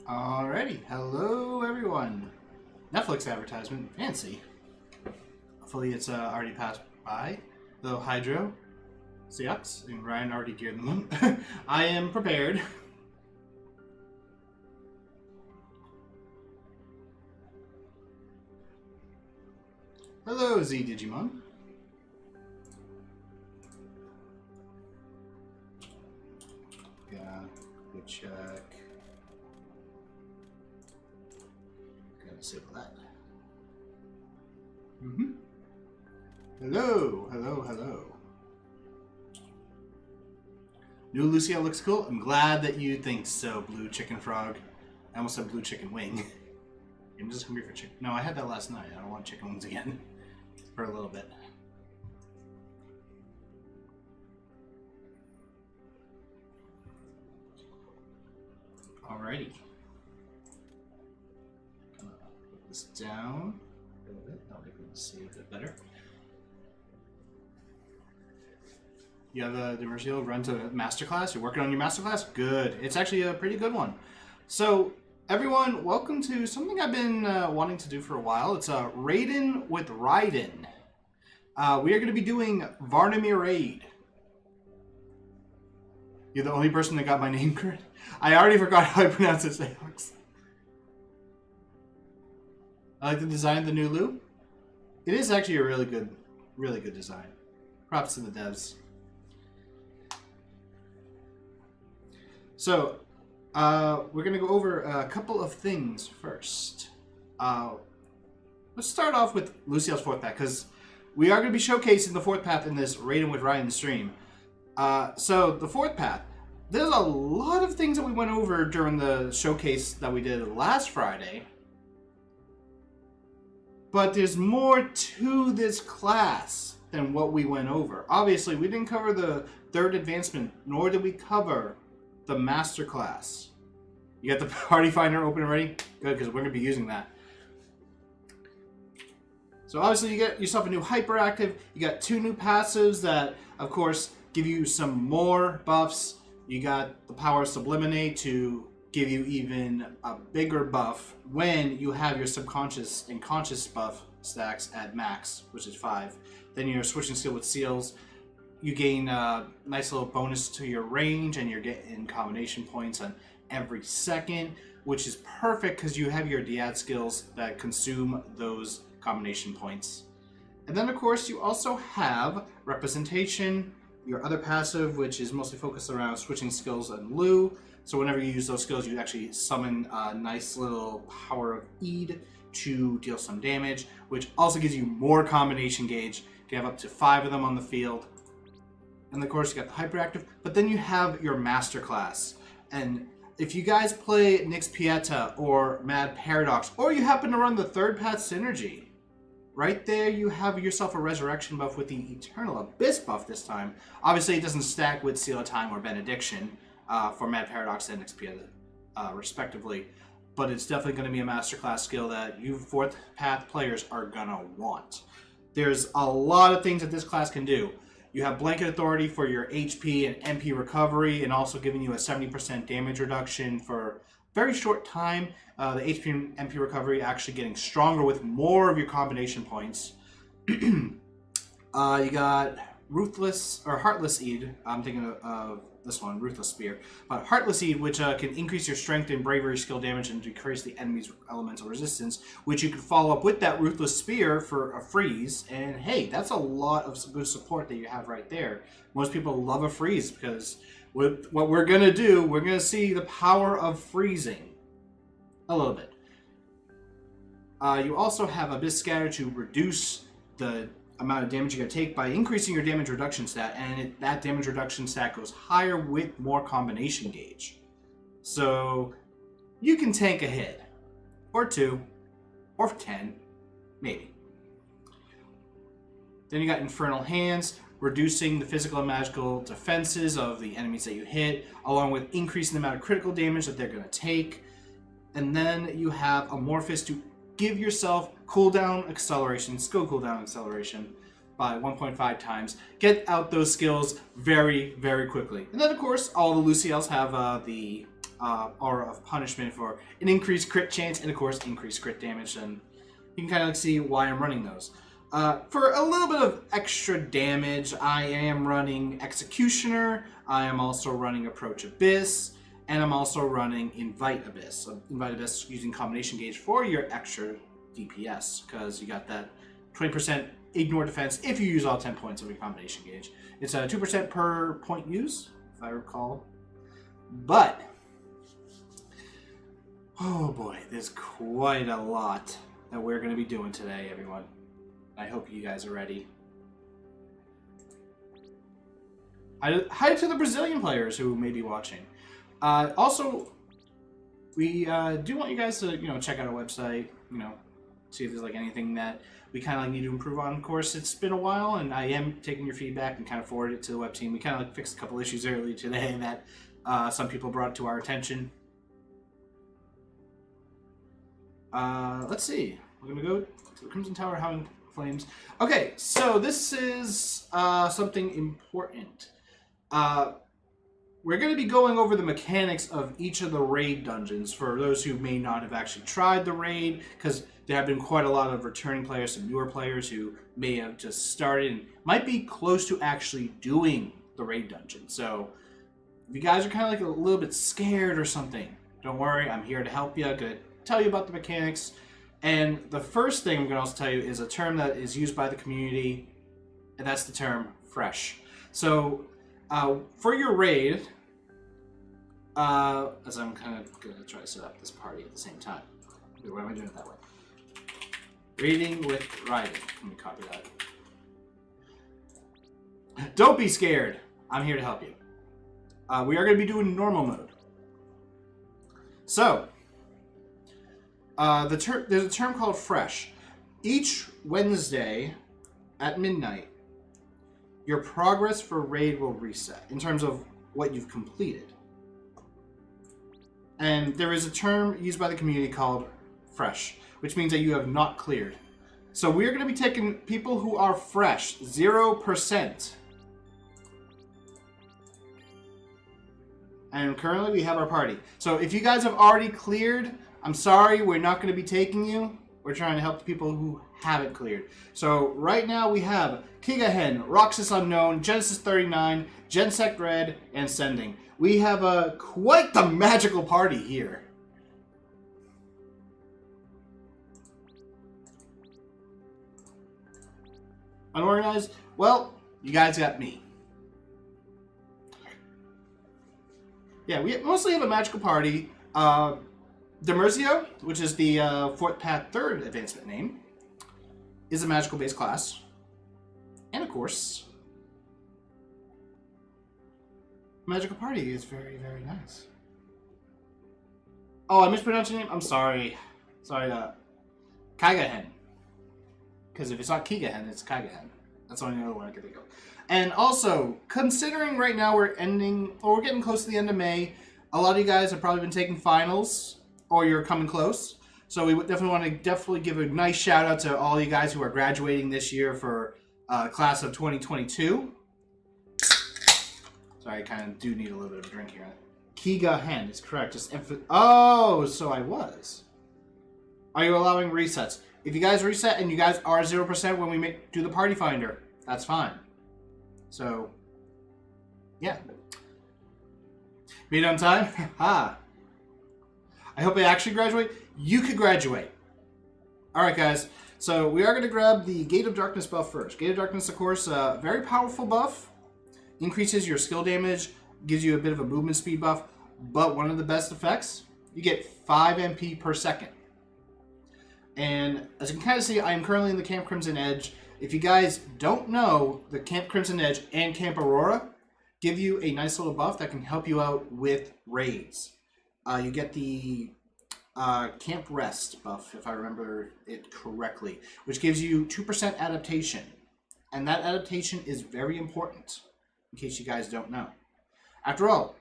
Alrighty, hello everyone. Netflix advertisement, fancy. Hopefully it's already passed by. Though Hydro, Seox, and Ryan already geared them up. I am prepared. Hello Z Digimon. Yeah, good check. Gotta save that. Hello, hello, hello. New Luciel looks cool. I'm glad that you think so, Blue Chicken Frog. I almost said Blue Chicken Wing. I'm just hungry for chicken. No, I had that last night. I don't want chicken wings again. For a little bit. Alrighty. Put this down a little bit. That way we can see a bit better. You have the Luciel run to masterclass. You're working on your masterclass? Good. It's actually a pretty good one. So, everyone, welcome to something I've been wanting to do for a while. It's a Raiden with Raiden. We are going to be doing Varnimyr Raid. You're the only person that got my name correct. I already forgot how I pronounce it, Alex. I like the design of the new Lu. It is actually a really good design. Props to the devs. So, we're going to go over a couple of things first. Let's start off with Luciel's fourth path, because we are going to be showcasing the fourth path in this Raiden with Raiden stream. So, the fourth path. There's a lot of things that we went over during the showcase that we did last Friday. But there's more to this class than what we went over. Obviously, we didn't cover the third advancement, nor did we cover the master class. You got the party finder open and ready? Good, because we're going to be using that. So obviously you get yourself a new hyperactive. You got two new passives that, of course, give you some more buffs. You got the power of Subliminate to give you even a bigger buff when you have your subconscious and conscious buff stacks at max, which is 5. Then your switching skill with seals. You gain a nice little bonus to your range, and you're getting combination points on every second, which is perfect because you have your Diad skills that consume those combination points. And then, of course, you also have Representation, your other passive, which is mostly focused around switching skills and Lu. So whenever you use those skills, you actually summon a nice little power of Eid to deal some damage, which also gives you more combination gauge. You have up to 5 of them on the field. And of course, you got the hyperactive, but then you have your master class. And if you guys play Nyx Pieta or Mad Paradox, or you happen to run the third path synergy, right there you have yourself a resurrection buff with the Eternal Abyss buff this time. Obviously, it doesn't stack with Seal of Time or Benediction for Mad Paradox and Nyx Pieta, respectively. But it's definitely going to be a masterclass skill that you fourth path players are going to want. There's a lot of things that this class can do. You have Blanket Authority for your HP and MP recovery, and also giving you a 70% damage reduction for a very short time. The HP and MP recovery actually getting stronger with more of your combination points. You got Ruthless, or Heartless Eid. I'm thinking of this one, Ruthless Spear. But Heartless Eid, which can increase your strength and bravery skill damage and decrease the enemy's elemental resistance, which you can follow up with that Ruthless Spear for a freeze. And hey, that's a lot of good support that you have right there. Most people love a freeze because with what we're going to do, we're going to see the power of freezing a little bit. You also have Abyss Scatter to reduce the amount of damage you're going to take by increasing your damage reduction stat, and that damage reduction stat goes higher with more combination gauge. So you can tank a hit, or 2, or 10, maybe. Then you got Infernal Hands, reducing the physical and magical defenses of the enemies that you hit, along with increasing the amount of critical damage that they're going to take. And then you have Amorphous to give yourself cooldown acceleration, skill cooldown acceleration by 1.5 times. Get out those skills very, very quickly. And then, of course, all the Luciels have the Aura of Punishment for an increased crit chance and, of course, increased crit damage. And you can kind of see why I'm running those. For a little bit of extra damage, I am running Executioner. I am also running Approach Abyss. And I'm also running Invite Abyss. So Invite Abyss using Combination Gauge for your extra DPS, because you got that 20% ignore defense if you use all 10 points of your Combination Gauge. It's 2% per point used, if I recall. But, oh boy, there's quite a lot that we're going to be doing today, everyone. I hope you guys are ready. Hi to the Brazilian players who may be watching. Also, we do want you guys to, check out our website, see if there's like anything that we kind of like need to improve on. Of course, it's been a while, and I am taking your feedback and kind of forward it to the web team. We kind of like fixed a couple issues earlier today that some people brought to our attention. Let's see. We're gonna go to the Crimson Tower Howling Flames. Okay, so this is something important. We're going to be going over the mechanics of each of the raid dungeons for those who may not have actually tried the raid, because there have been quite a lot of returning players, some newer players who may have just started and might be close to actually doing the raid dungeon. So if you guys are kind of like a little bit scared or something, don't worry, I'm here to help you. I'm going to tell you about the mechanics. And the first thing I'm going to also tell you is a term that is used by the community, and that's the term fresh. So for your raid, as I'm kind of going to try to set up this party at the same time. Wait, why am I doing it that way? Raiding with Raiden. Let me copy that. Don't be scared. I'm here to help you. We are going to be doing normal mode. So, there's a term called fresh. Each Wednesday at midnight, your progress for raid will reset in terms of what you've completed. And there is a term used by the community called fresh, which means that you have not cleared. So we're going to be taking people who are fresh, 0%. And currently we have our party. So if you guys have already cleared, I'm sorry, we're not going to be taking you. We're trying to help the people who haven't cleared. So right now we have Kigahen, Roxas Unknown, Genesis 39, Gensec Red, and Sending. We have quite the magical party here. Unorganized? Well, you guys got me. Yeah, we mostly have a magical party. Demerzio, which is the Fourth Path 3rd advancement name, is a magical base class. And of course, magical party is very, very nice. Oh, I mispronounced your name? I'm sorry. Sorry, Kaigahen. Because if it's not Kigahen, it's Kaigahen. That's the only other one I can think of. And also, considering right now we're getting close to the end of May, a lot of you guys have probably been taking finals, or you're coming close. So we would definitely want to give a nice shout out to all you guys who are graduating this year for class of 2022. Sorry, I kind of do need a little bit of a drink here. Kigahen is correct. Just oh, so I was. Are you allowing resets? If you guys reset and you guys are 0% when we do the party finder, that's fine. So, yeah. Meet on time? Ha! I hope I actually graduate. You could graduate. Alright, guys. So, we are going to grab the Gate of Darkness buff first. Gate of Darkness, of course, very powerful buff. Increases your skill damage. Gives you a bit of a movement speed buff. But one of the best effects, you get 5 MP per second. And as you can kind of see, I am currently in the Camp Crimson Edge. If you guys don't know, the Camp Crimson Edge and Camp Aurora give you a nice little buff that can help you out with raids. You get the Camp Rest buff, if I remember it correctly, which gives you 2% adaptation. And that adaptation is very important, in case you guys don't know. After all,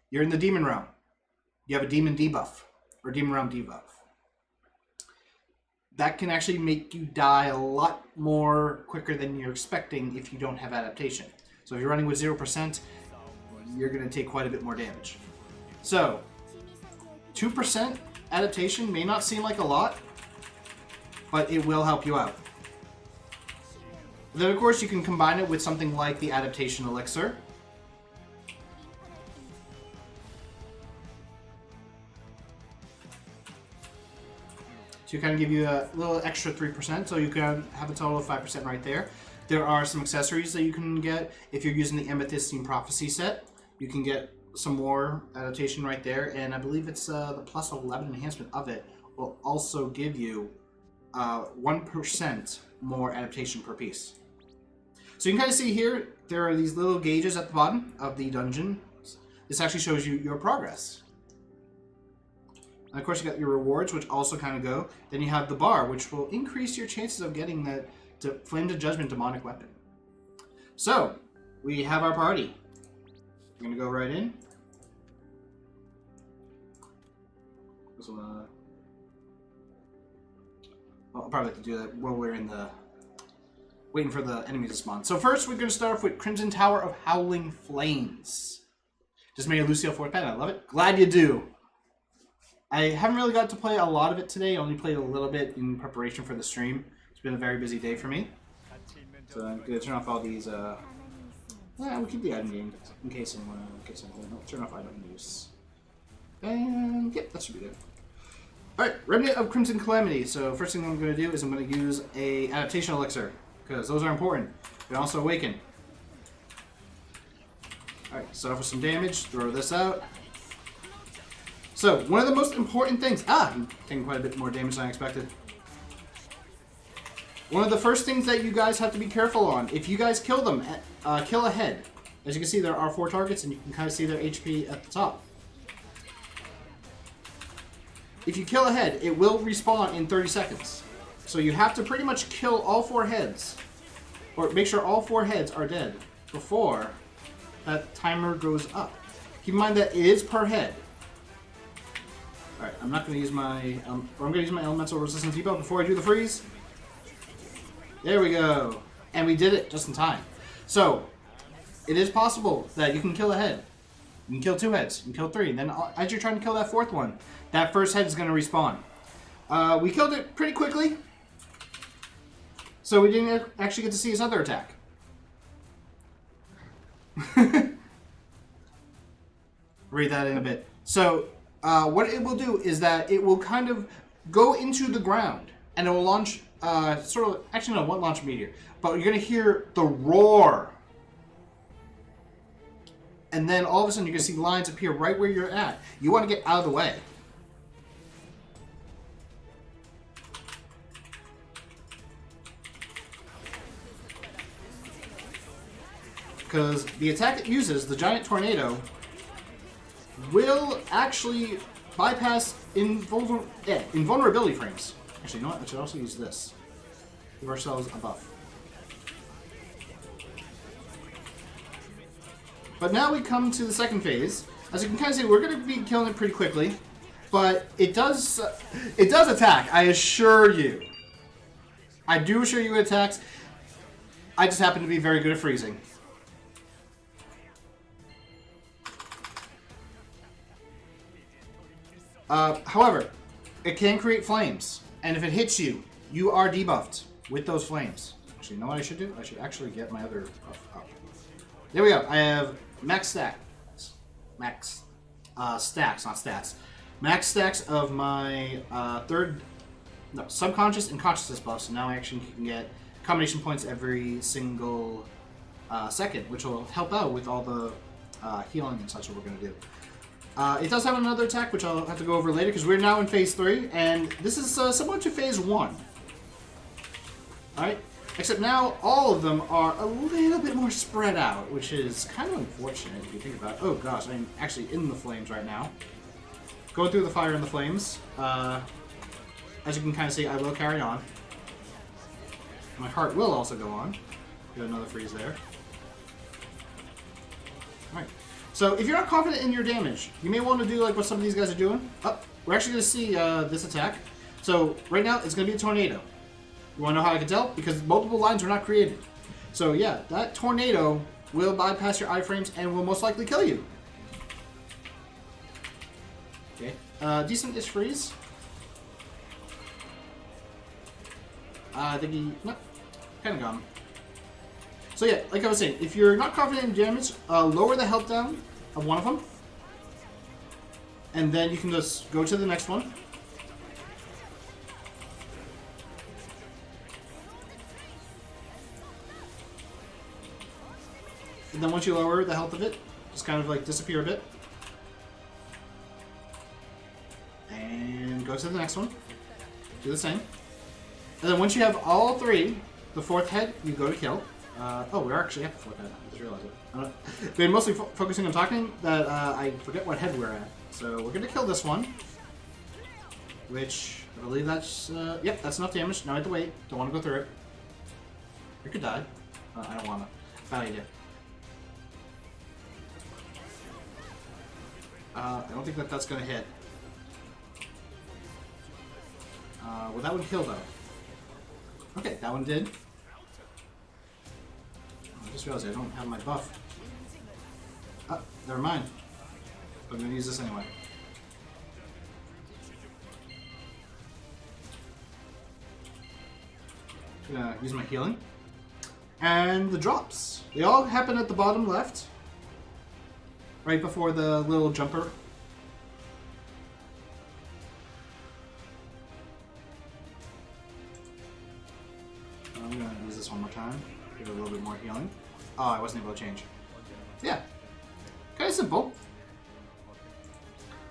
you're in the Demon Realm. You have a Demon debuff, or Demon Realm debuff. That can actually make you die a lot more quicker than you're expecting if you don't have adaptation. So if you're running with 0%, you're going to take quite a bit more damage. So, 2% adaptation may not seem like a lot, but it will help you out. Then, of course, you can combine it with something like the adaptation elixir. To kind of give you a little extra 3%, so you can have a total of 5% right there. There are some accessories that you can get. If you're using the Amethystine Prophecy set, you can get some more adaptation right there, and I believe it's the plus 11 enhancement of it will also give you 1% more adaptation per piece. So you can kind of see here, there are these little gauges at the bottom of the dungeon. This actually shows you your progress. And of course, you got your rewards, which also kind of go. Then you have the bar, which will increase your chances of getting that Flame to Judgment demonic weapon. So, we have our party. We're going to go right in. I'll probably have to do that while we're in the... waiting for the enemies to spawn. So first, we're going to start off with Crimson Tower of Howling Flames. Just made a Luciel 4th pet. I love it. Glad you do. I haven't really got to play a lot of it today. I only played a little bit in preparation for the stream. It's been a very busy day for me. So I'm going to turn off all these... yeah, we'll keep the item game in case anyone gets something. I'll turn off item use. And yep, that should be good. Alright, Remnant of Crimson Calamity. So first thing I'm going to do is I'm going to use a adaptation elixir, because those are important. You can also awaken. Alright, start off with some damage, throw this out. So, one of the most important things... I'm taking quite a bit more damage than I expected. One of the first things that you guys have to be careful on, if you guys kill them, kill ahead. As you can see, there are 4 targets, and you can kind of see their HP at the top. If you kill ahead, it will respawn in 30 seconds. So you have to pretty much kill all 4 heads, or make sure all 4 heads are dead before that timer goes up. Keep in mind that it is per head. Alright, I'm not going to use my... I'm going to use my Elemental Resistance debuff before I do the freeze. There we go. And we did it just in time. So, it is possible that you can kill a head. You can kill 2 heads. You can kill 3. And then as you're trying to kill that 4th one, that first head is going to respawn. We killed it pretty quickly. So we didn't actually get to see his other attack. Read that in a bit. So, what it will do is that it will kind of go into the ground, and it will launch, sort of, actually no, it won't launch a meteor, but you're going to hear the roar. And then all of a sudden you're going to see lines appear right where you're at. You want to get out of the way. Because the attack it uses, the giant tornado, will actually bypass invulnerability frames. Actually, you know what? I should also use this. Give ourselves a buff. But now we come to the second phase. As you can kind of see, we're going to be killing it pretty quickly. But it does attack, I assure you. I do assure you it attacks. I just happen to be very good at freezing. However, it can create flames, and if it hits you, you are debuffed with those flames. Actually, you know what I should do? I should actually get my other buff up. There we go. I have max stacks, not stats. Max stacks of my subconscious and consciousness buffs. So now I actually can get combination points every single second, which will help out with all the healing and such that we're going to do. It does have another attack, which I'll have to go over later, because we're now in Phase 3, and this is similar to Phase 1. Alright? Except now, all of them are a little bit more spread out, which is kind of unfortunate if you think about it. Oh gosh, I'm actually in the flames right now. Going through the fire and the flames. As you can kind of see, I will carry on. My heart will also go on. Get another freeze there. Alright. So, if you're not confident in your damage, you may want to do like what some of these guys are doing. We're actually going to see this attack. So, right now, it's going to be a tornado. You want to know how I can tell? Because multiple lines were not created. So, yeah, that tornado will bypass your iframes and will most likely kill you. Okay. Decent-ish freeze. I think he... No. Kind of gone. So yeah, like I was saying, if you're not confident in damage, lower the health down of one of them. And then you can just go to the next one. And then once you lower the health of it, just kind of like disappear a bit. And go to the next one. Do the same. And then once you have all three, the fourth head, you go to kill. Oh, we're actually at the fourth head. I just realized it. I've been mostly focusing on talking that I forget what head we're at. So we're going to kill this one. Which, I believe that's... yep, that's enough damage. Now I have to wait. Don't want to go through it. You could die. I don't want to. Bad idea. I don't think that that's going to hit. Well, that would kill, though. Okay, that one did. I just realized I don't have my buff. Ah, never mind. I'm going to use this anyway. I'm going to use my healing. And the drops. They all happen at the bottom left. Right before the little jumper. I'm going to use this one more time. Give it a little bit more healing. Oh, I wasn't able to change. Yeah. Kind of simple.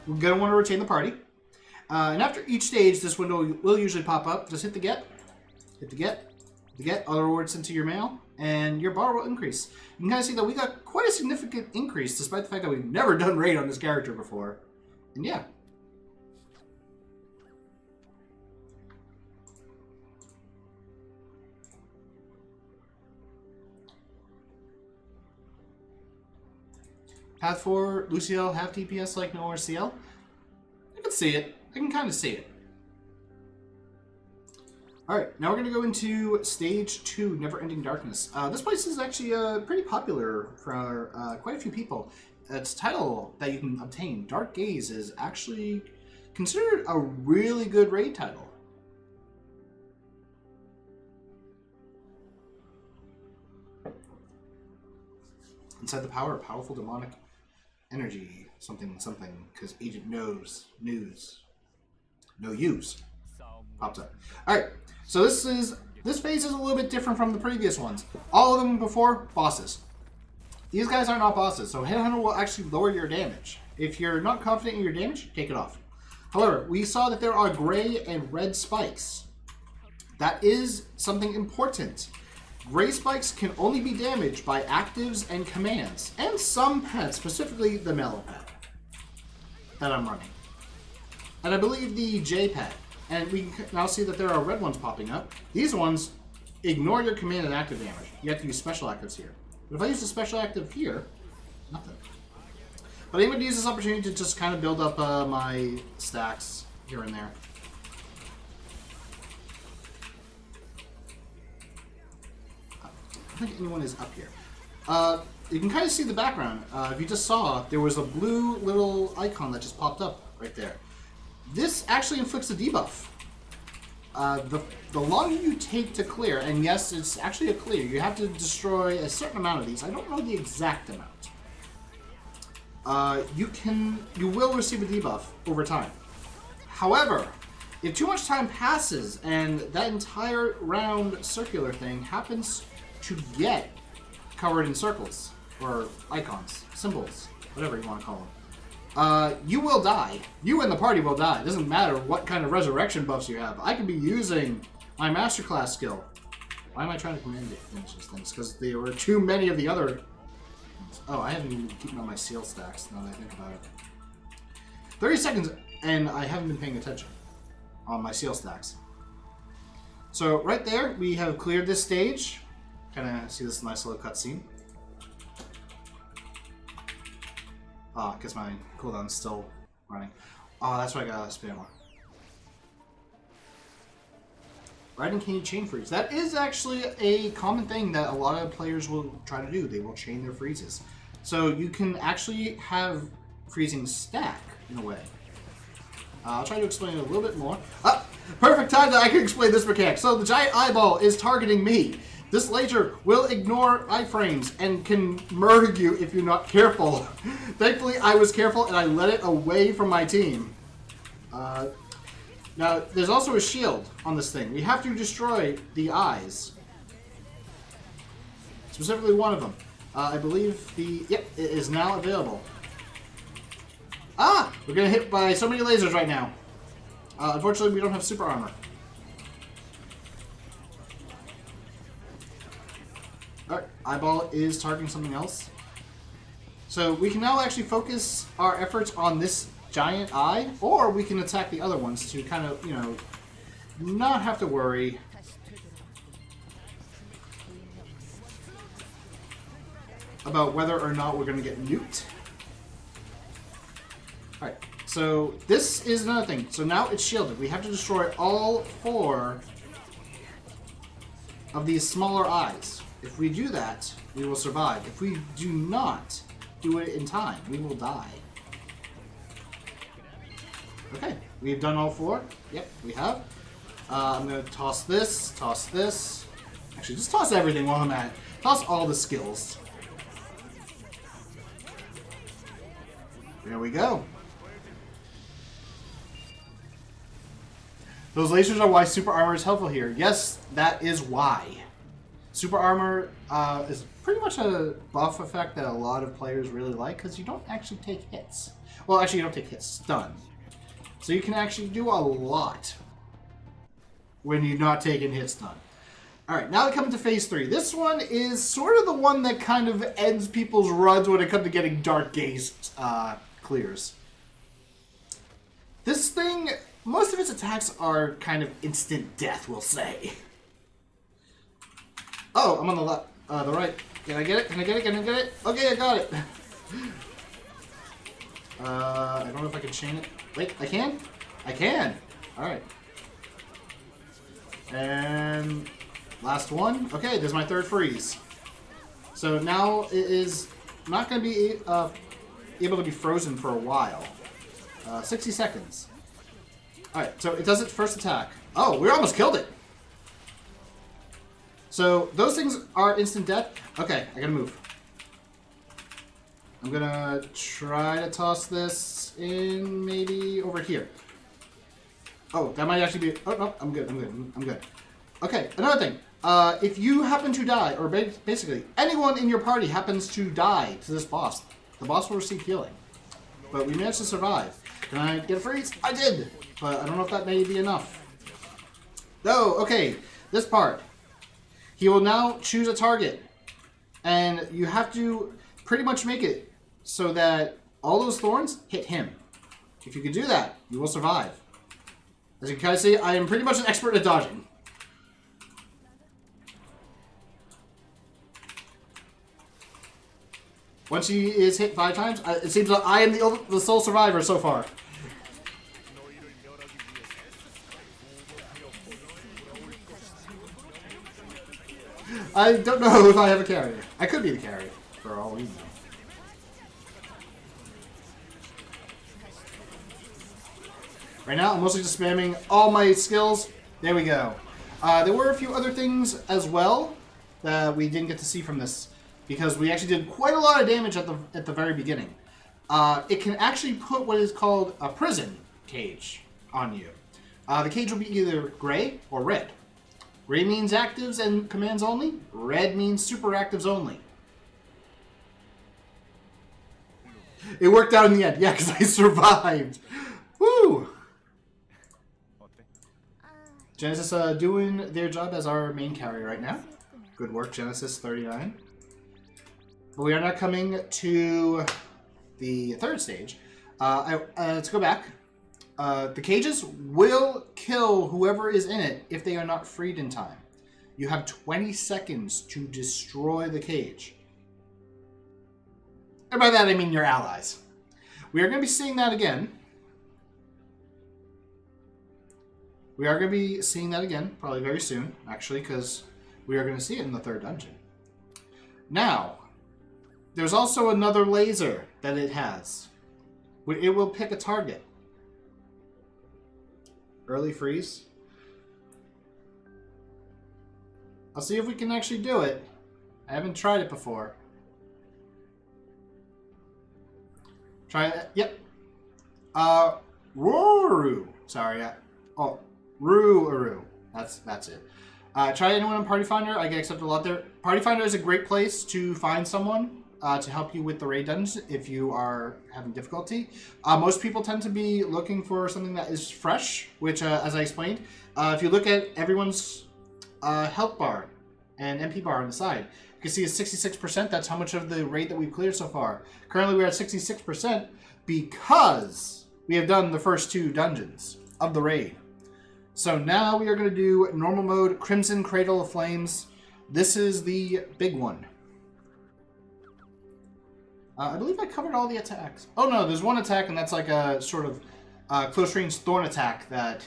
We're going to want to retain the party. And after each stage, this window will usually pop up. Just hit the get. Hit the get. The get. Other rewards into your mail. And your bar will increase. You can kind of see that we got quite a significant increase, despite the fact that we've never done raid on this character before. And yeah. Path 4, Luciel, half DPS like no RCL. I can see it. I can kind of see it. Alright, now we're going to go into Stage 2, Never-Ending Darkness. This place is actually pretty popular for quite a few people. Its title that you can obtain, Dark Gaze, is actually considered a really good raid title. Inside the power of powerful demonic energy, something, because Agent knows, news, no use, popped up. Alright, so this phase is a little bit different from the previous ones. All of them before, bosses. These guys are not bosses, so Headhunter will actually lower your damage. If you're not confident in your damage, take it off. However, we saw that there are gray and red spikes. That is something important. Gray spikes can only be damaged by actives and commands, and some pets, specifically the Mellow pet that I'm running. And I believe the J pet. And we can now see that there are red ones popping up. These ones ignore your command and active damage. You have to use special actives here. But if I use a special active here, nothing. But I'm going to use this opportunity to just kind of build up my stacks here and there. I don't think anyone is up here. You can kind of see the background. If you just saw, there was a blue little icon that just popped up right there. This actually inflicts a debuff. The longer you take to clear, and yes, it's actually a clear, you have to destroy a certain amount of these. I don't know the exact amount. You will receive a debuff over time. However, if too much time passes and that entire round circular thing happens to get covered in circles, or icons, symbols, whatever you want to call them, you will die. You and the party will die. It doesn't matter what kind of resurrection buffs you have. I could be using my masterclass skill. Why am I trying to command it finish these things? Because there were too many of the other... Oh, I haven't even been keeping on my seal stacks now that I think about it. 30 seconds, and I haven't been paying attention on my seal stacks. So right there, we have cleared this stage. Kind of see this nice little cutscene. Ah, I guess my cooldown's still running. Oh, that's why I got a spam more. Raiden can you chain freeze? That is actually a common thing that a lot of players will try to do. They will chain their freezes. So you can actually have freezing stack in a way. I'll try to explain it a little bit more. Perfect time that I can explain this mechanic. So the giant eyeball is targeting me. This laser will ignore iframes and can murder you if you're not careful. Thankfully, I was careful and I let it away from my team. Now, there's also a shield on this thing. We have to destroy the eyes. Specifically one of them. I believe it is now available. We're getting hit by so many lasers right now. Unfortunately, we don't have super armor. Alright, eyeball is targeting something else. So we can now actually focus our efforts on this giant eye, or we can attack the other ones to kind of, not have to worry. About whether or not we're going to get nuked. Alright, so this is another thing. So now it's shielded. We have to destroy all 4 of these smaller eyes. If we do that, we will survive. If we do not do it in time, we will die. Okay, we've done all 4. Yep, we have. I'm going to toss this, toss this. Actually, just toss everything while I'm at it. Toss all the skills. There we go. Those lasers are why super armor is helpful here. Yes, that is why. Super armor is pretty much a buff effect that a lot of players really like because you don't actually take hits. Well, actually, you don't take hits. Stun. So you can actually do a lot when you're not taking hit stun. Alright, now we come to phase 3. This one is sort of the one that kind of ends people's runs when it comes to getting Dark Gaze clears. This thing, most of its attacks are kind of instant death, we'll say. Oh, I'm on the left, the right. Can I get it? Can I get it? Can I get it? Okay, I got it. I don't know if I can chain it. Wait, I can? I can! Alright. And last one. Okay, there's my 3rd freeze. So now it is not going to be able to be frozen for a while. 60 seconds. Alright, so it does its first attack. Oh, we almost killed it! So those things are instant death. Okay, I gotta move. I'm gonna try to toss this in maybe over here. Oh, that might actually be... Oh, no, I'm good, I'm good, I'm good. Okay, another thing. If you happen to die, or basically anyone in your party happens to die to this boss, the boss will receive healing. But we managed to survive. Can I get a freeze? I did! But I don't know if that may be enough. Oh, okay. This part. He will now choose a target. And you have to pretty much make it so that all those thorns hit him. If you can do that, you will survive. As you can kind of see, I am pretty much an expert at dodging. Once he is hit 5 times, it seems that I am the sole survivor so far. I don't know if I have a carrier. I could be the carrier, for all we know. Right now, I'm mostly just spamming all my skills. There we go. There were a few other things as well that we didn't get to see from this, because we actually did quite a lot of damage at the very beginning. It can actually put what is called a prison cage on you. The cage will be either gray or red. Gray means actives and commands only. Red means super actives only. It worked out in the end. Yeah, because I survived. Woo! Genesis doing their job as our main carrier right now. Good work, Genesis 39. But we are now coming to the 3rd stage. Let's go back. The cages will kill whoever is in it if they are not freed in time. You have 20 seconds to destroy the cage. And by that I mean your allies. We are going to be seeing that again. We are going to be seeing that again, probably very soon, actually, because we are going to see it in the 3rd dungeon. Now, there's also another laser that it has. It will pick a target. Early freeze. I'll see if we can actually do it. I haven't tried it before. Try it. Yep. Ruru. Sorry. Oh, Ruru. That's it. Try anyone on Party Finder. I get accepted a lot there. Party Finder is a great place to find someone to help you with the raid dungeons if you are having difficulty. Most people tend to be looking for something that is fresh, which, as I explained, if you look at everyone's health bar and MP bar on the side, you can see it's 66%. That's how much of the raid that we've cleared so far. Currently, we're at 66% because we have done the first 2 dungeons of the raid. So now we are going to do normal mode, Crimson Cradle of Flames. This is the big one. I believe I covered all the attacks. Oh no, there's one attack, and that's like a sort of close-range thorn attack that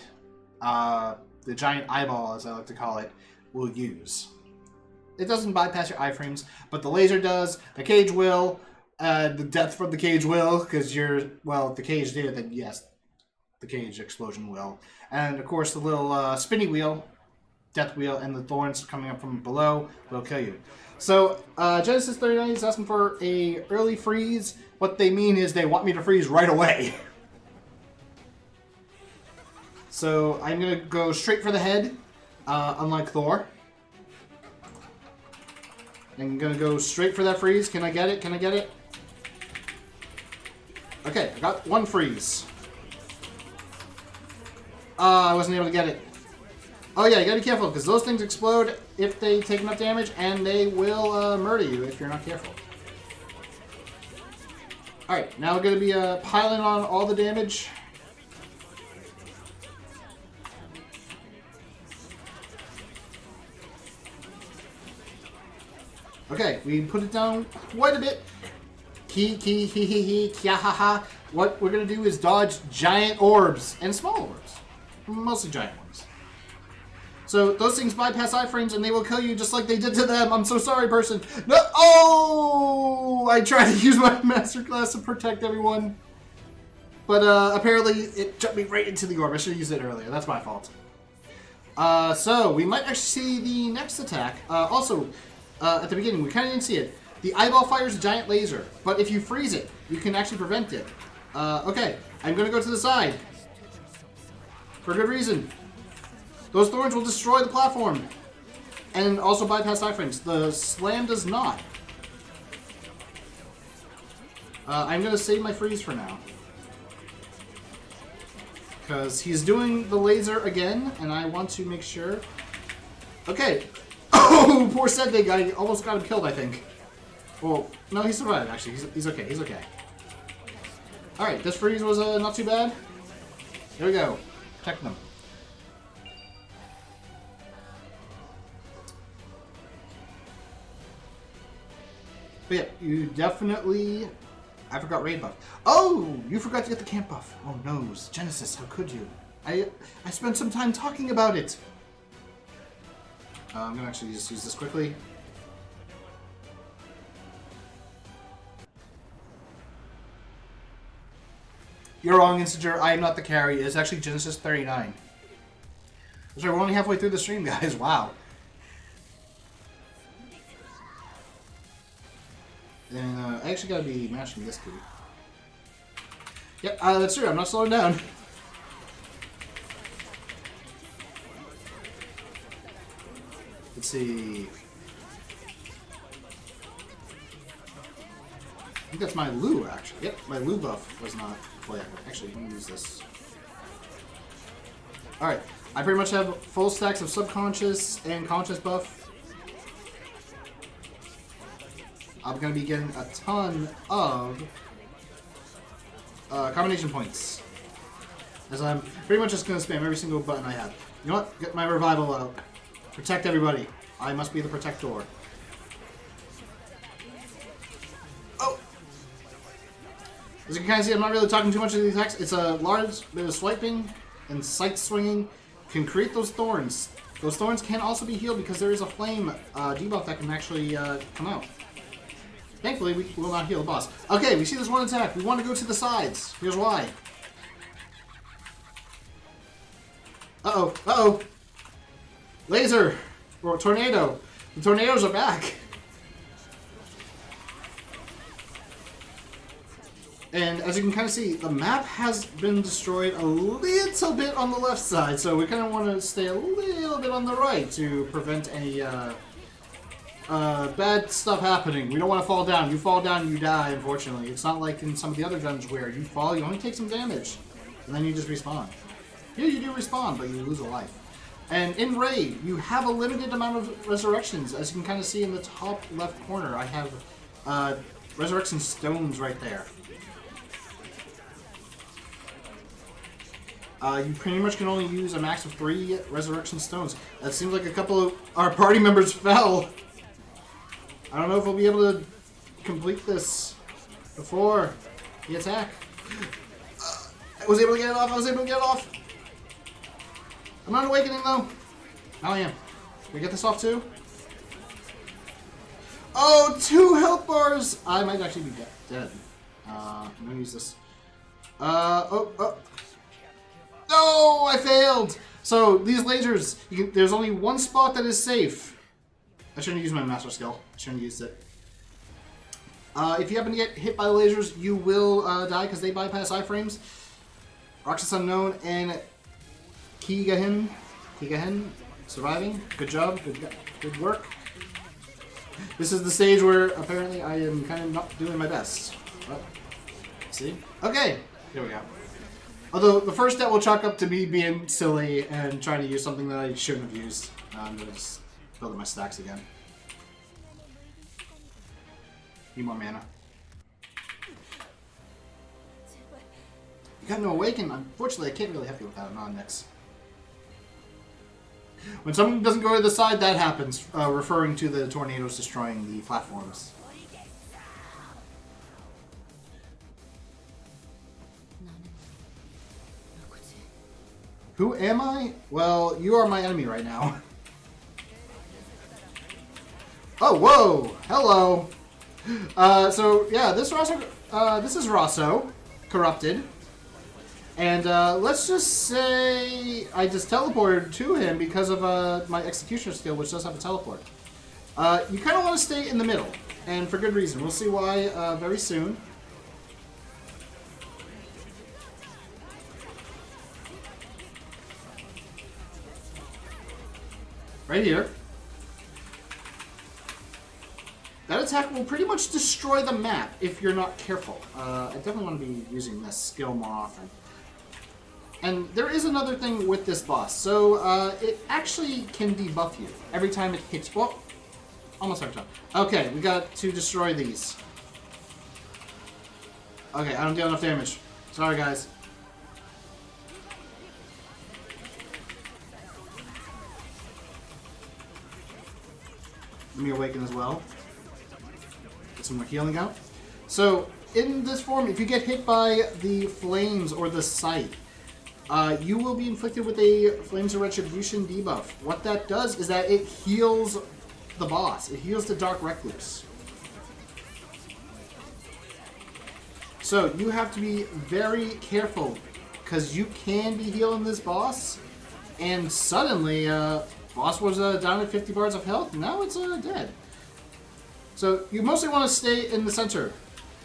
the giant eyeball, as I like to call it, will use. It doesn't bypass your iframes, but the laser does, the cage will, the death from the cage will, because well, if the cage did, then yes, the cage explosion will. And of course the little spinny wheel, death wheel, and the thorns coming up from below will kill you. So Genesis 39 is asking for a early freeze. What they mean is they want me to freeze right away. So I'm going to go straight for the head, unlike Thor. I'm going to go straight for that freeze. Can I get it? Can I get it? Okay, I got 1 freeze. I wasn't able to get it. Oh yeah, you gotta be careful, because those things explode if they take enough damage, and they will murder you if you're not careful. Alright, now we're gonna be piling on all the damage. Okay, we put it down quite a bit. Kya ha ha. What we're gonna do is dodge giant orbs and small orbs. Mostly giant ones. So those things bypass iframes and they will kill you just like they did to them. I'm so sorry, person. No! Oh! I tried to use my masterclass to protect everyone. But apparently it jumped me right into the orb. I should have used it earlier. That's my fault. So we might actually see the next attack. Also, at the beginning, we kind of didn't see it. The eyeball fires a giant laser. But if you freeze it, you can actually prevent it. Okay, I'm going to go to the side. For good reason. Those thorns will destroy the platform. And also bypass iframes. The slam does not. I'm going to save my freeze for now. Because he's doing the laser again, and I want to make sure. Okay. Oh, poor Sedvig guy. Almost got him killed, I think. Well, no, he survived, actually. He's okay. He's okay. Alright, this freeze was not too bad. Here we go. Protect them. But yeah, you definitely... I forgot raid buff. Oh! You forgot to get the camp buff. Oh no, Genesis, how could you? I spent some time talking about it. I'm gonna actually just use this quickly. You're wrong, Instiger. I am not the carry. It's actually Genesis 39. Sorry, we're only halfway through the stream, guys. Wow. And I actually gotta be mashing this key. Yep, that's true. I'm not slowing down. Let's see. I think that's my Lu, actually. Yep, my Lu buff was not fully active. Actually, let me use this. Alright, I pretty much have full stacks of subconscious and conscious buff. I'm going to be getting a ton of combination points. As I'm pretty much just going to spam every single button I have. You know what? Get my revival out. Protect everybody. I must be the protector. Oh! As you can kind of see, I'm not really talking too much of the attacks. It's a large bit of swiping and sight swinging. Can create those thorns. Those thorns can also be healed because there is a flame debuff that can actually come out. Thankfully, we will not heal the boss. Okay, we see this one attack. We want to go to the sides. Here's why. Uh-oh. Uh-oh. Laser. Or tornado. The tornadoes are back. And as you can kind of see, the map has been destroyed a little bit on the left side, so we kind of want to stay a little bit on the right to prevent any bad stuff happening. We don't want to fall down. You fall down, you die, unfortunately. It's not like in some of the other dungeons where you fall, you only take some damage, and then you just respawn. Here you do respawn, but you lose a life. And in Raid, you have a limited amount of resurrections. As you can kind of see in the top left corner, I have resurrection stones right there. You pretty much can only use a max of 3 resurrection stones. That seems like a couple of our party members fell. I don't know if we'll be able to complete this before the attack. I was able to get it off. I was able to get it off. I'm not awakening though. Now I am. Can we get this off too? Oh, 2 health bars. I might actually be dead. I'm gonna use this. Oh. No, I failed! So, these lasers, there's only one spot that is safe. I shouldn't use my master skill. I shouldn't have used it. If you happen to get hit by the lasers, you will die because they bypass iframes. Roxas Unknown and Kigahin surviving. Good job. Good work. This is the stage where apparently I am kind of not doing my best. But, see? Okay, here we go. Although, the first step will chalk up to me being silly and trying to use something that I shouldn't have used. I'm going to just build up my stacks again. Need more mana. You got no awaken. Unfortunately, I can't really help you with that. I'm on next. When something doesn't go to the side, that happens. Referring to the tornadoes destroying the platforms. Who am I? Well, you are my enemy right now. Oh, whoa! Hello! So, yeah, this is Rosso, corrupted. And let's just say I just teleported to him because of my executioner skill, which does have a teleport. You kind of want to stay in the middle, and for good reason. We'll see why very soon. Right here. That attack will pretty much destroy the map if you're not careful. I definitely want to be using this skill more often. And there is another thing with this boss. So it actually can debuff you every time it hits. Well, almost every time. Okay, we got to destroy these. Okay, I don't deal enough damage. Sorry, guys. Let me awaken as well. Get some more healing out. So, in this form, if you get hit by the flames or the sight, you will be inflicted with a Flames of Retribution debuff. What that does is that it heals the boss. It heals the Dark Recluse. So, you have to be very careful, because you can be healing this boss, and suddenly, boss was down at 50 bars of health, now it's dead. So you mostly want to stay in the center,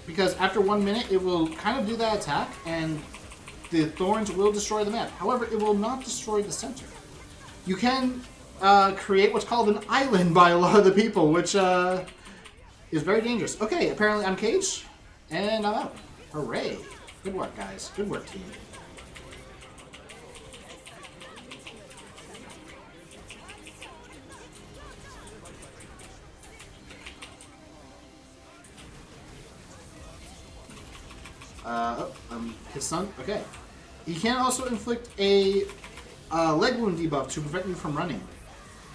because after 1 minute it will kind of do that attack, and the thorns will destroy the map. However, it will not destroy the center. You can create what's called an island by a lot of the people, which is very dangerous. Okay, apparently I'm caged, and I'm out. Hooray. Good work, guys. Good work, team. His son? Okay. He can also inflict a leg wound debuff to prevent you from running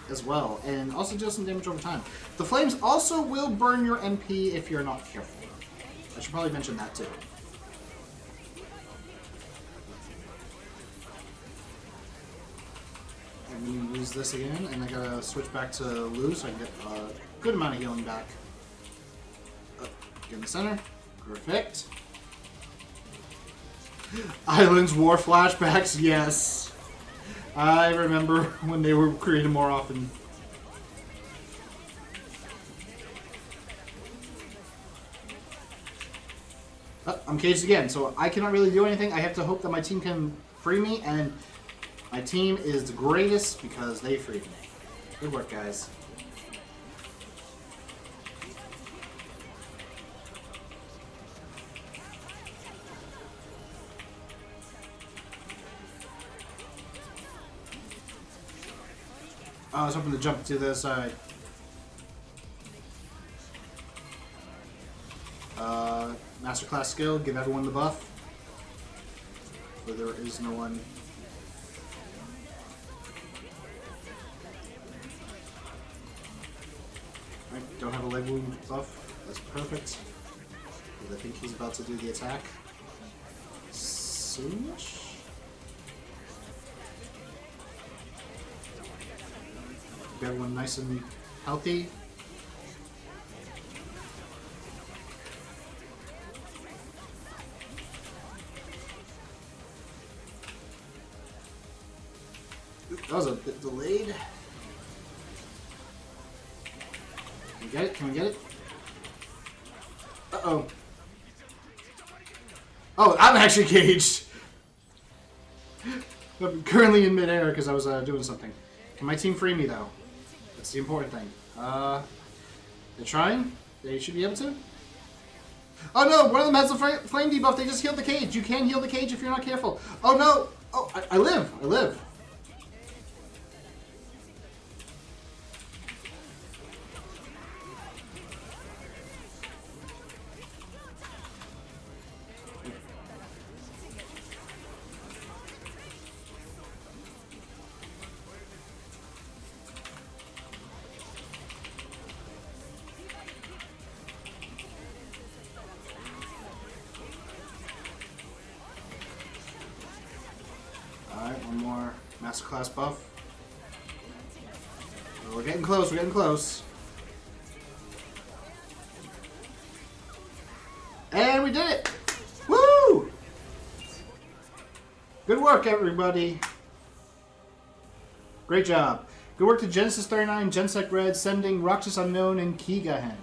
as well, and also deal some damage over time. The flames also will burn your MP if you're not careful. I should probably mention that too. I'm going to use this again, and I gotta switch back to Lu so I can get a good amount of healing back. Get in the center. Perfect. Islands War flashbacks, yes. I remember when they were created more often. Oh, I'm caged again, so I cannot really do anything. I have to hope that my team can free me, and my team is the greatest because they freed me. Good work, guys. I was hoping to jump to the side. Masterclass skill, give everyone the buff. But there is no one. Right, don't have a leg wound buff. That's perfect. I think he's about to do the attack. Soonish? Get everyone nice and healthy. That was a bit delayed. Can we get it? Can we get it? Uh-oh. Oh, I'm actually caged. I'm currently in midair because I was doing something. Can my team free me, though? That's the important thing. They're trying. They should be able to. Oh no! One of them has a flame debuff. They just healed the cage. You can heal the cage if you're not careful. Oh no! Oh, I live. I live. Alright, one more masterclass buff. Oh, we're getting close, we're getting close. And we did it! Woo! Good work, everybody. Great job. Good work to Genesis39, Gensec Red, Sending, Roxas Unknown, and Kigahen.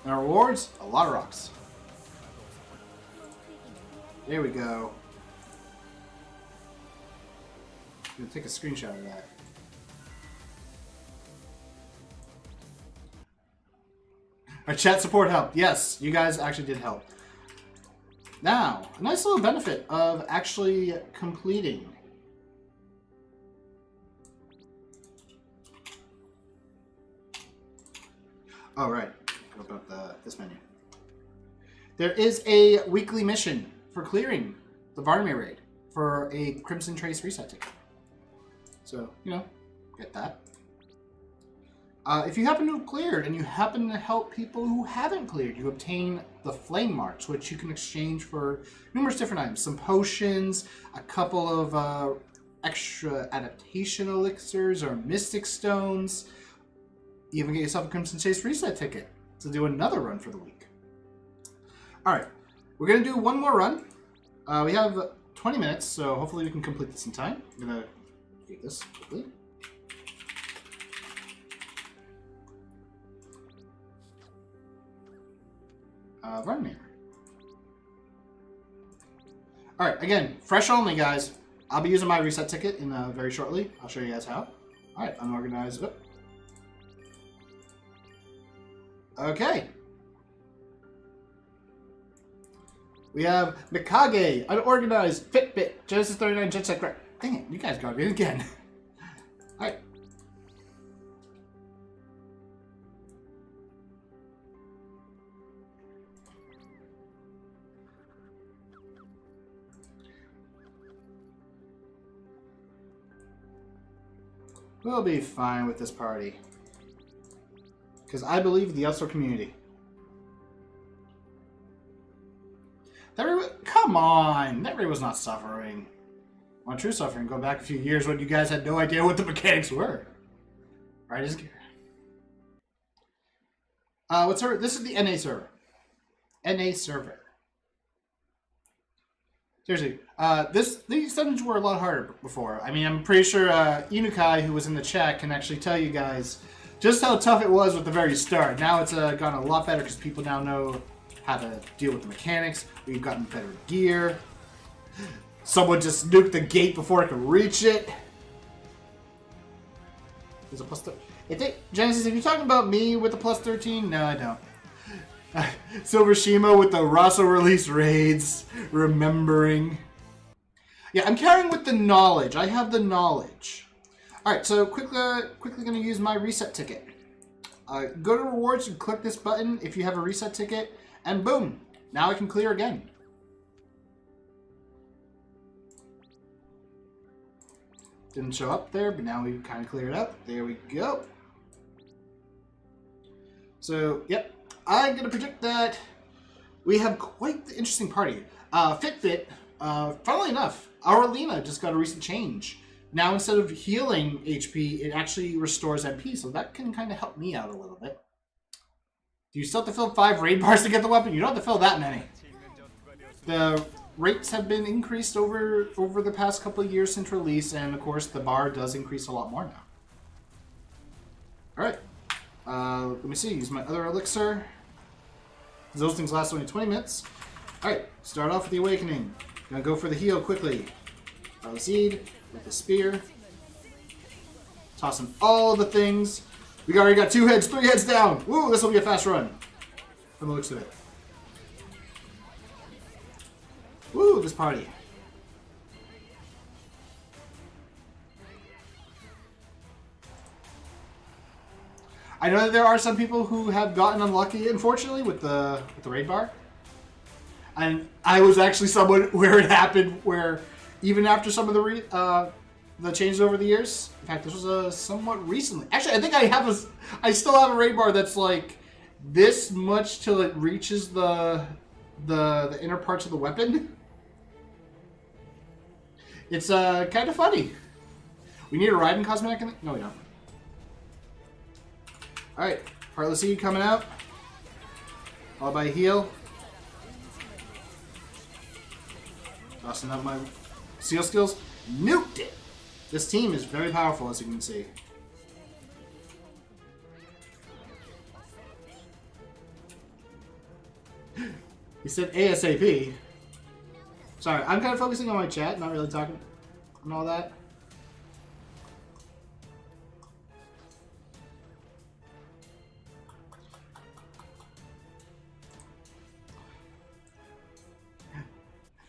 And our rewards? A lot of rocks. There we go. I'm gonna take a screenshot of that. Our chat support helped. Yes, you guys actually did help. Now, a nice little benefit of actually completing. Oh, right. What about this menu? There is a weekly mission for clearing the Varnimyr Raid for a Crimson Trace reset ticket. So, you know, get that. If you happen to have cleared and you happen to help people who haven't cleared, you obtain the Flame Marks, which you can exchange for numerous different items. Some potions, a couple of extra adaptation elixirs or mystic stones. You even get yourself a Crimson Chase reset ticket to do another run for the week. Alright, we're going to do one more run. We have 20 minutes, so hopefully we can complete this in time. I'm going to do this quickly. Varnimyr. Alright, again, fresh only, guys. I'll be using my reset ticket in very shortly. I'll show you guys how. Alright, unorganized. Oh. Okay. We have Mikage, Unorganized, Fitbit, Genesis39, Gensec Red. Dang it, you guys got me again. Alright. We'll be fine with this party. Because I believe in the Elsword community. Come on! That raid was not suffering. On true suffering, go back a few years when you guys had no idea what the mechanics were. Right? What server? This is the NA server. NA server. Seriously, these dungeons were a lot harder before. I mean, I'm pretty sure Inukai, who was in the chat, can actually tell you guys just how tough it was at the very start. Now it's gone a lot better because people now know how to deal with the mechanics. We've gotten better gear. Someone just nuked the gate before I could reach it. There's a plus 13. Genesis, if you're talking about me with the plus 13, no, I don't. Silver Shima with the Rasa release raids, remembering. Yeah, I'm carrying with the knowledge. I have the knowledge. Alright, so quickly going to use my reset ticket. Go to rewards and click this button if you have a reset ticket, and boom, now I can clear again. Didn't show up there, but now we've kind of cleared up. There we go. So, yep. I'm going to predict that we have quite the interesting party. Fitbit, funnily enough, our Lena just got a recent change. Now instead of healing HP, it actually restores MP, so that can kind of help me out a little bit. Do you still have to fill 5 raid bars to get the weapon? You don't have to fill that many. The rates have been increased over the past couple of years since release, and of course the bar does increase a lot more now. Alright. Let me see, use my other elixir. Those things last only 20 minutes. Alright, start off with the awakening. Gonna go for the heal quickly. Barley seed with the spear. Tossing all the things. We already got 2 heads, 3 heads down. Woo, this will be a fast run. From the looks of it. Woo, this party. I know that there are some people who have gotten unlucky, unfortunately, with the raid bar. And I was actually someone where it happened, where even after some of the changes over the years, in fact, this was somewhat recently. Actually, I think I still have a raid bar that's like this much till it reaches the inner parts of the weapon. It's kind of funny. We need a Raiden cosmetic in it? No, we don't. Alright, Heartless Seed coming out. Followed by a heal. Tossing up my seal skills. Nuked it! This team is very powerful, as you can see. He said ASAP. Sorry, I'm kind of focusing on my chat, not really talking and all that.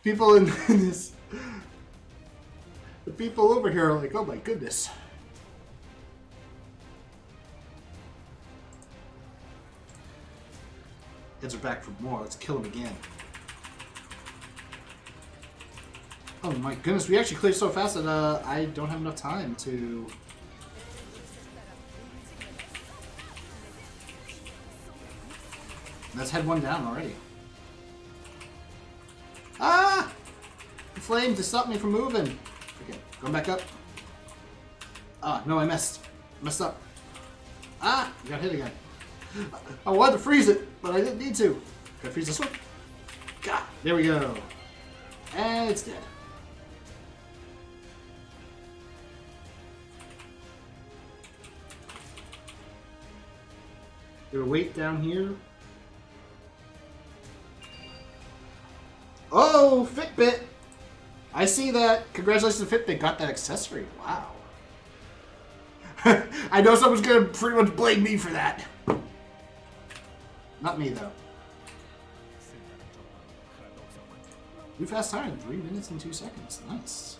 People in this... The people over here are like, oh my goodness. Heads are back for more. Let's kill him again. Oh my goodness, we actually cleared so fast that I don't have enough time to... Let's head one down already. Ah! The flames, they stopped me from moving. Okay, going back up. Ah, no, I messed up. Ah! I got hit again. I wanted to freeze it, but I didn't need to. Gotta freeze this one. God, there we go. And it's dead. Gonna wait down here. Oh, Fitbit! I see that. Congratulations to Fitbit. Got that accessory. Wow. I know someone's gonna pretty much blame me for that. Not me, though. We fast time in 3 minutes and 2 seconds. Nice.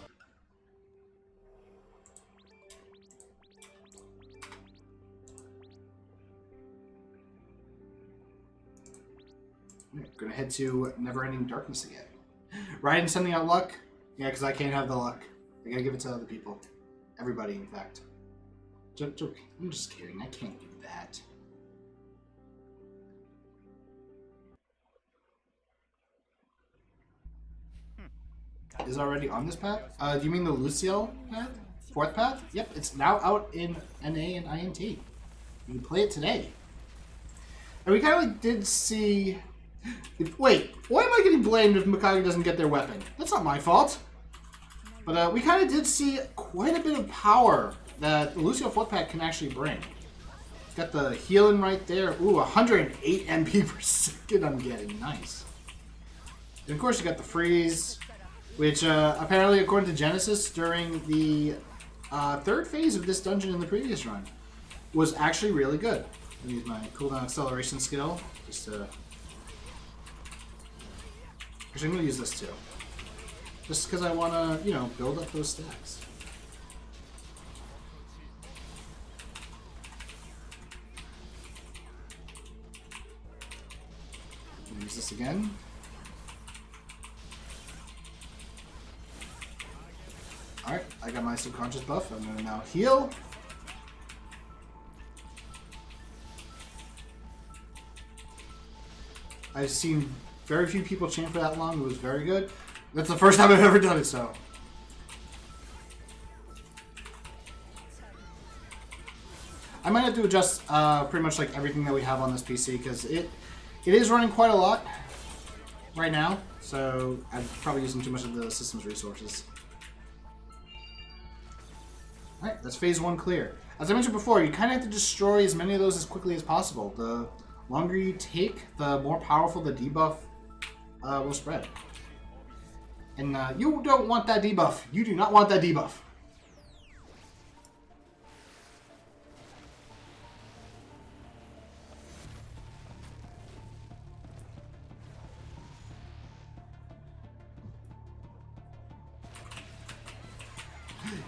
We're gonna head to Never-Ending Darkness again. Raiden sending out luck? Yeah, because I can't have the luck. I gotta give it to other people. Everybody, in fact. I'm just kidding. I can't do that. Is already on this path? Do you mean the Luciel path? 4th path? Yep, it's now out in NA and INT. You can play it today. And we kind of like did see... Wait, why am I getting blamed if Mikage doesn't get their weapon? That's not my fault. But we kind of did see quite a bit of power that the Luciel foot pack can actually bring. It's got the healing right there. Ooh, 108 MP per second I'm getting. Nice. And of course you got the freeze, which apparently according to Genesis during the third phase of this dungeon in the previous run was actually really good. I'm gonna use my cooldown acceleration skill just to... Actually, I'm gonna use this too. Just because I want to, you know, build up those stacks. Use this again. Alright, I got my subconscious buff. I'm going to now heal. I've seen very few people chain for that long. It was very good. That's the first time I've ever done it, so. I might have to adjust pretty much like everything that we have on this PC because it is running quite a lot right now, so I'm probably using too much of the system's resources. Alright, that's phase 1 clear. As I mentioned before, you kind of have to destroy as many of those as quickly as possible. The longer you take, the more powerful the debuff will spread. And you don't want that debuff. You do not want that debuff.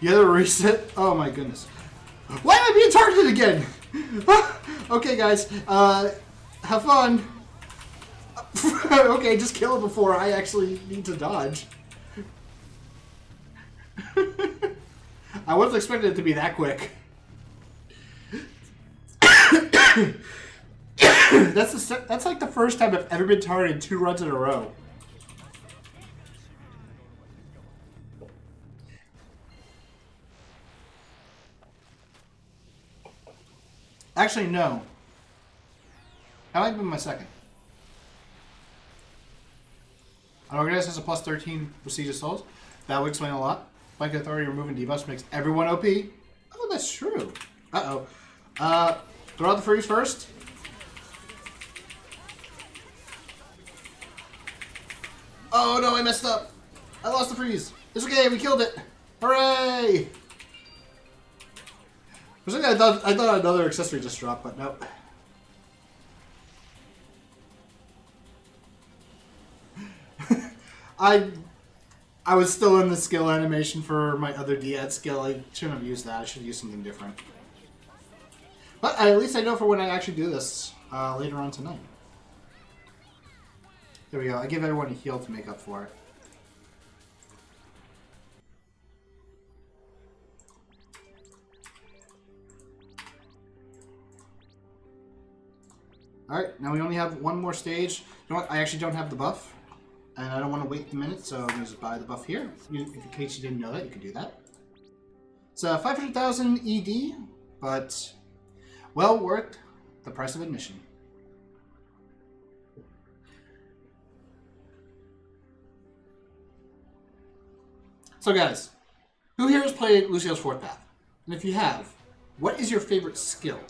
You have to reset? Oh my goodness. Why am I being targeted again? Okay guys, have fun. Okay, just kill it before I actually need to dodge. I wasn't expecting it to be that quick. That's like the first time I've ever been targeted 2 runs in a row. Actually, no. I might be my second. Unorganized has a plus 13 Prestige Souls. That would explain a lot. Blanket Authority removing debuffs makes everyone OP. Oh, that's true. Uh-oh. Throw out the freeze first. Oh no, I messed up. I lost the freeze. It's okay, we killed it. Hooray! For a second, I thought another accessory just dropped, but nope. I was still in the skill animation for my other D-Ad skill. I shouldn't have used that. I should have used something different. But at least I know for when I actually do this later on tonight. There we go. I give everyone a heal to make up for it. Alright, now we only have one more stage. You know what? I actually don't have the buff. And I don't want to wait a minute, so I'm going to just buy the buff here. In case you didn't know that, you can do that. It's 500,000 ED, but well worth the price of admission. So guys, who here has played Luciel's 4th Path? And if you have, what is your favorite skill?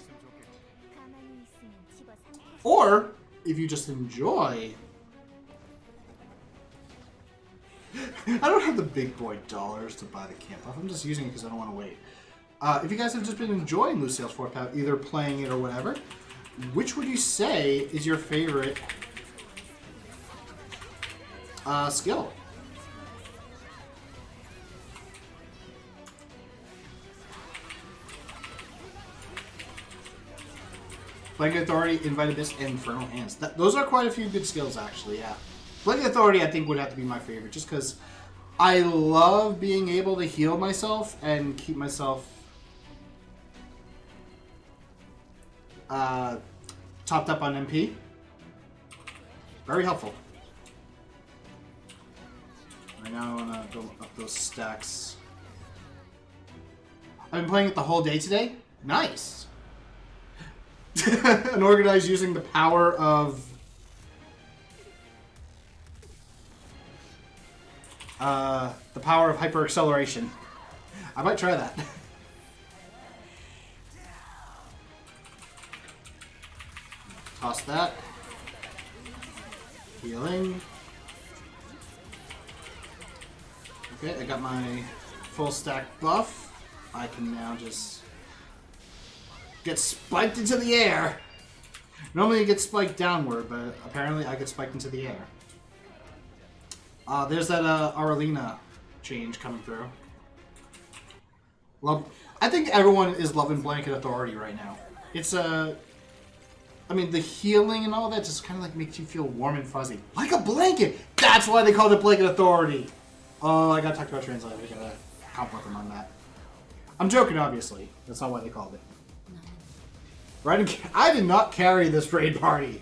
Or, if you just enjoy... I don't have the big boy dollars to buy the camp buff. I'm just using it because I don't want to wait. If you guys have just been enjoying Luciel's 4th Path, either playing it or whatever, which would you say is your favorite skill? Blanket Authority, Invited Abyss, and Infernal Hands. Those are quite a few good skills, actually, yeah. Blanket Authority, I think, would have to be my favorite, just because I love being able to heal myself and keep myself topped up on MP. Very helpful. Right now, I want to build up those stacks. I've been playing it the whole day today. Nice! Unorganized using the power of The power of hyper acceleration. I might try that. Toss that. Healing. Okay, I got my full stack buff. I can now just get spiked into the air. Normally you get spiked downward, but apparently I get spiked into the air. There's that Arlena change coming through. Love. I think everyone is loving Blanket Authority right now. It's I mean, the healing and all that just kind of like makes you feel warm and fuzzy. Like a blanket! That's why they call it Blanket Authority! Oh, I gotta talk about translator. I gotta compliment them on that. I'm joking, obviously. That's not why they called it. Raiden, I did not carry this raid party.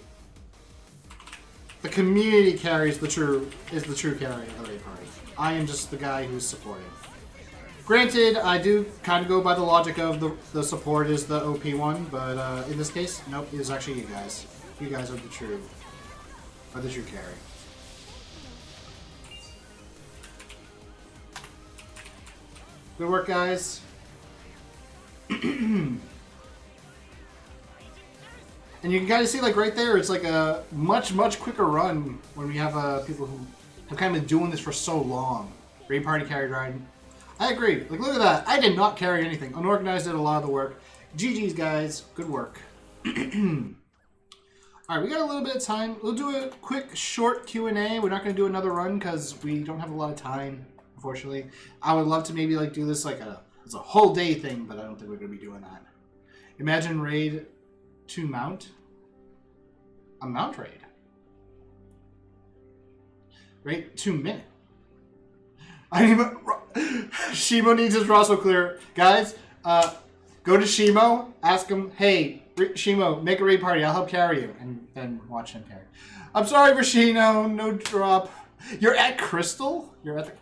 The community carries the true carry of the raid party. I am just the guy who's supporting. Granted, I do kind of go by the logic of the support is the OP one, but in this case, nope, it is actually you guys. You guys are the true carry. Good work, guys. And you can kind of see, like, right there, it's like a much quicker run when we have people who have kind of been doing this for so long. Raid party carried Raiden. I agree. Like, look at that. I did not carry anything. Unorganized did a lot of the work. GG's, guys. Good work. Alright, we got a little bit of time. We'll do a quick, short Q&A. We're not going to do another run because we don't have a lot of time, unfortunately. I would love to maybe, like, do this like it's a whole day thing, but I don't think we're going to be doing that. Imagine raid to mount. A mount raid. Raid 2 minute. Shimo needs his Rosso clear. Guys, go to Shimo, ask him, hey, Shimo, make a raid party, I'll help carry you. And then watch him carry. I'm sorry, Rashino, no drop. You're at Crystal? You're at the...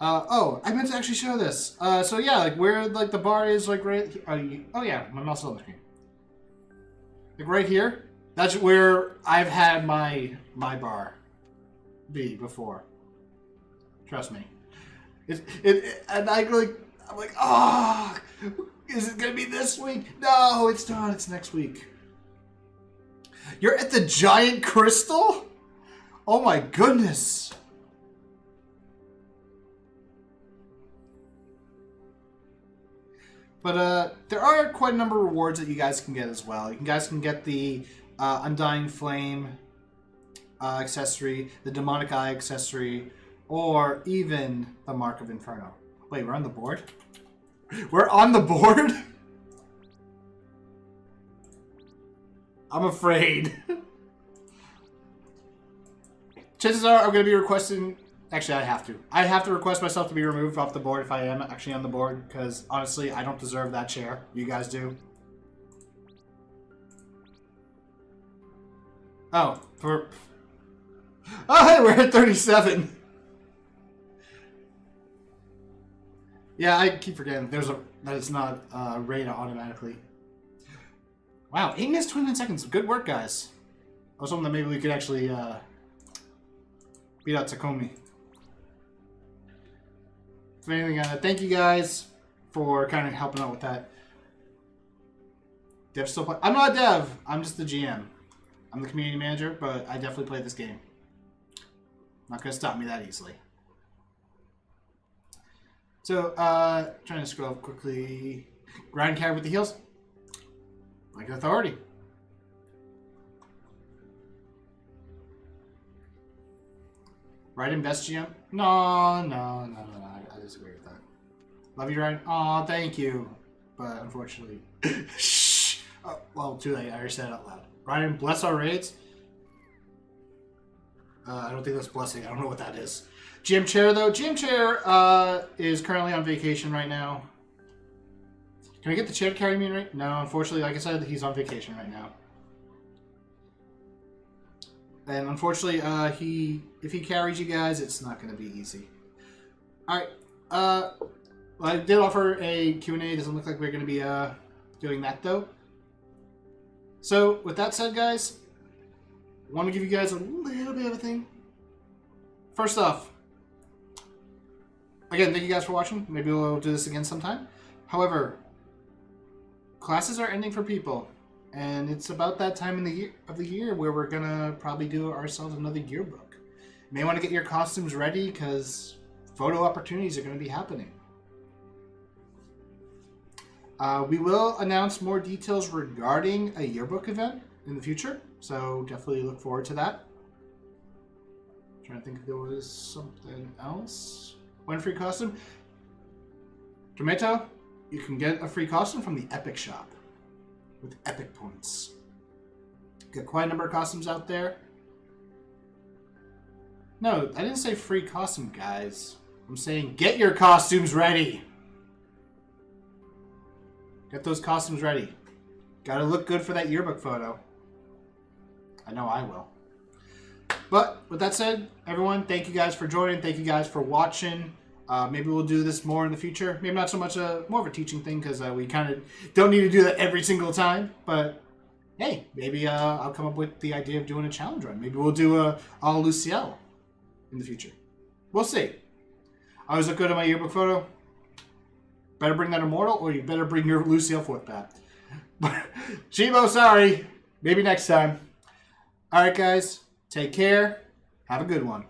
oh, I meant to actually show this. So yeah, like where like the bar is, like right... oh yeah, my mouse is on the screen. Like right here, that's where I've had my bar be before. Trust me. And I'm like, oh, is it gonna be this week? No, it's not. It's next week. You're at the giant crystal? Oh my goodness. But there are quite a number of rewards that you guys can get as well. You guys can get the Undying Flame accessory, the Demonic Eye accessory, or even the Mark of Inferno. Wait, we're on the board? We're on the board? I'm afraid. Chances are I'm going to be requesting... Actually, I have to. I have to request myself to be removed off the board if I am actually on the board, because honestly, I don't deserve that chair. You guys do. Oh, oh, hey, we're at 37. Yeah, I keep forgetting that it's not raid automatically. Wow, 8 minutes 29 seconds. Good work, guys. I was hoping that maybe we could actually beat out Takomi. If anything, thank you guys for kind of helping out with that. Dev still play? I'm not a dev. I'm just the GM. I'm the community manager, but I definitely play this game. Not gonna stop me that easily. So, trying to scroll up quickly. Grind carry with the heals. Like authority. Raiden best GM? No. I disagree with that. Love you, Raiden. Aw, thank you. But unfortunately... Shh! Oh, well, too late. I already said it out loud. Raiden, bless our raids. I don't think that's blessing. I don't know what that is. GM Chair, though. GM Chair is currently on vacation right now. Can I get the chair to carry me right? No, unfortunately, like I said, he's on vacation right now. And unfortunately, if he carries you guys, it's not going to be easy. Alright. Well, I did offer a Q&A. Doesn't look like we're going to be doing that, though. So, with that said, guys, I want to give you guys a little bit of a thing. First off, again, thank you guys for watching. Maybe we'll do this again sometime. However, classes are ending for people, and it's about that time in the year where we're gonna probably do ourselves another yearbook. You may want to get your costumes ready because photo opportunities are going to be happening. We will announce more details regarding a yearbook event in the future, so definitely look forward to that. I'm trying to think if there was something else. One free costume. Tomato, you can get a free costume from the Epic Shop with Epic points. Got quite a number of costumes out there. No, I didn't say free costume, guys. I'm saying get your costumes ready. Get those costumes ready. Gotta look good for that yearbook photo. I know I will. But with that said, everyone, thank you guys for joining. Thank you guys for watching. Maybe we'll do this more in the future. Maybe not so much more of a teaching thing because we kind of don't need to do that every single time. But hey, maybe I'll come up with the idea of doing a challenge run. Maybe we'll do a Luciel in the future. We'll see. I always look good at my yearbook photo. Better bring that immortal, or you better bring your Luciel forth back. Chibo, sorry. Maybe next time. All right, guys. Take care. Have a good one.